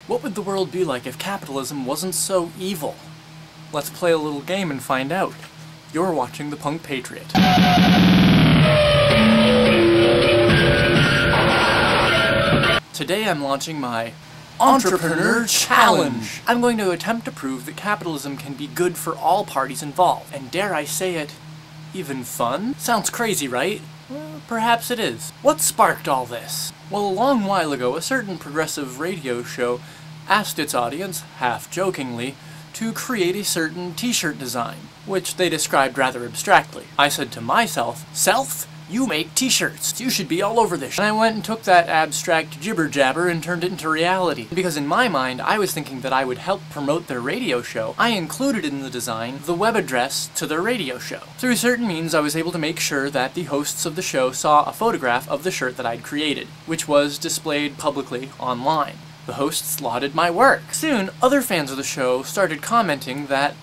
What would the world be like if capitalism wasn't so evil? Let's play a little game and find out. You're watching The Punk Patriot. Today I'm launching my Entrepreneur Challenge! I'm going to attempt to prove that capitalism can be good for all parties involved. And dare I say it, even fun? Sounds crazy, right? Well, perhaps it is. What sparked all this? Well, a long while ago, a certain progressive radio show asked its audience, half-jokingly, to create a certain t-shirt design, which they described rather abstractly. I said to myself, "Self, you make t-shirts. You should be all over this." And I went and took that abstract jibber-jabber and turned it into reality. Because in my mind, I was thinking that I would help promote their radio show. I included in the design the web address to their radio show. Through certain means, I was able to make sure that the hosts of the show saw a photograph of the shirt that I'd created, which was displayed publicly online. The hosts lauded my work. Soon, other fans of the show started commenting that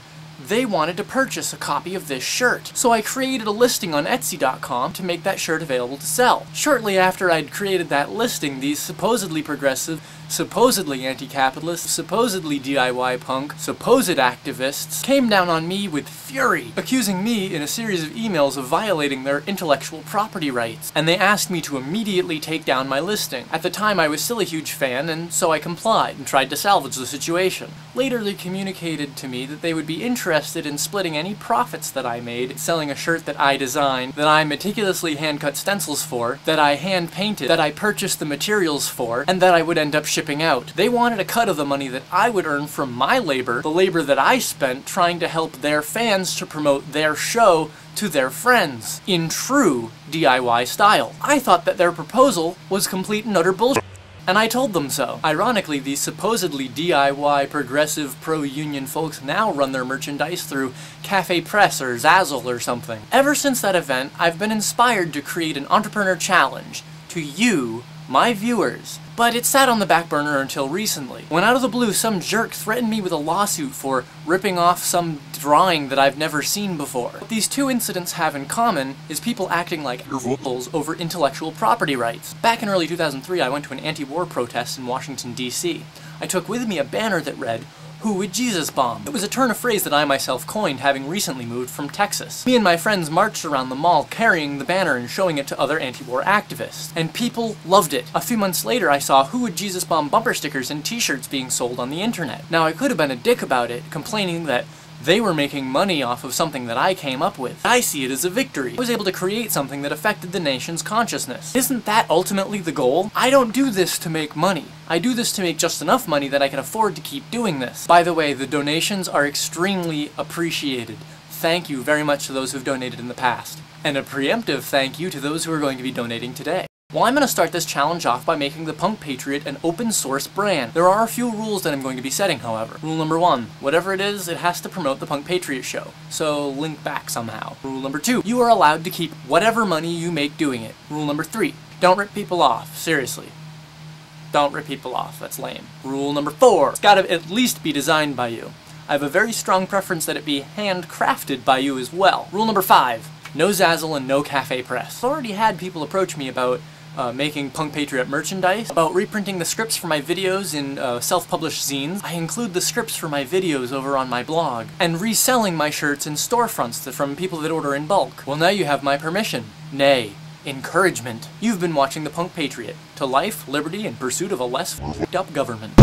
they wanted to purchase a copy of this shirt. So I created a listing on Etsy.com to make that shirt available to sell. Shortly after I'd created that listing, these supposedly progressive, supposedly anti-capitalist, supposedly DIY punk, supposed activists came down on me with fury, accusing me in a series of emails of violating their intellectual property rights. And they asked me to immediately take down my listing. At the time I was still a huge fan, and so I complied and tried to salvage the situation. Later they communicated to me that they would be interested in splitting any profits that I made selling a shirt that I designed, that I meticulously hand-cut stencils for, that I hand-painted, that I purchased the materials for, and that I would end up shipping out. They wanted a cut of the money that I would earn from my labor, the labor that I spent trying to help their fans to promote their show to their friends, in true DIY style. I thought that their proposal was complete and utter bullshit, and I told them so. Ironically, these supposedly DIY, progressive, pro-union folks now run their merchandise through Cafe Press or Zazzle or something. Ever since that event, I've been inspired to create an entrepreneur challenge to you, my viewers. But it sat on the back burner until recently, when out of the blue some jerk threatened me with a lawsuit for ripping off some drawing that I've never seen before. What these two incidents have in common is people acting like fools over intellectual property rights. Back in early 2003, I went to an anti-war protest in Washington, D.C. I took with me a banner that read, "Who would Jesus bomb?" It was a turn of phrase that I myself coined, having recently moved from Texas. Me and my friends marched around the mall carrying the banner and showing it to other anti-war activists, and people loved it. A few months later I saw "Who would Jesus bomb" bumper stickers and t-shirts being sold on the internet. Now I could have been a dick about it, complaining that they were making money off of something that I came up with. I see it as a victory. I was able to create something that affected the nation's consciousness. Isn't that ultimately the goal? I don't do this to make money. I do this to make just enough money that I can afford to keep doing this. By the way, the donations are extremely appreciated. Thank you very much to those who've donated in the past. And a preemptive thank you to those who are going to be donating today. Well, I'm going to start this challenge off by making the Punk Patriot an open source brand. There are a few rules that I'm going to be setting, however. Rule number 1, whatever it has to promote the Punk Patriot show, so link back somehow. Rule number 2, you are allowed to keep whatever money you make doing it. Rule number 3, don't rip people off, seriously. Don't rip people off, that's lame. Rule number 4, it's gotta at least be designed by you. I have a very strong preference that it be handcrafted by you as well. Rule number 5, no Zazzle and no Cafe Press. I've already had people approach me about making Punk Patriot merchandise, about reprinting the scripts for my videos in self-published zines. I include the scripts for my videos over on my blog, and reselling my shirts in storefronts from people that order in bulk. Well, now you have my permission. Nay, encouragement. You've been watching The Punk Patriot. To life, liberty, and pursuit of a less f***ed up government.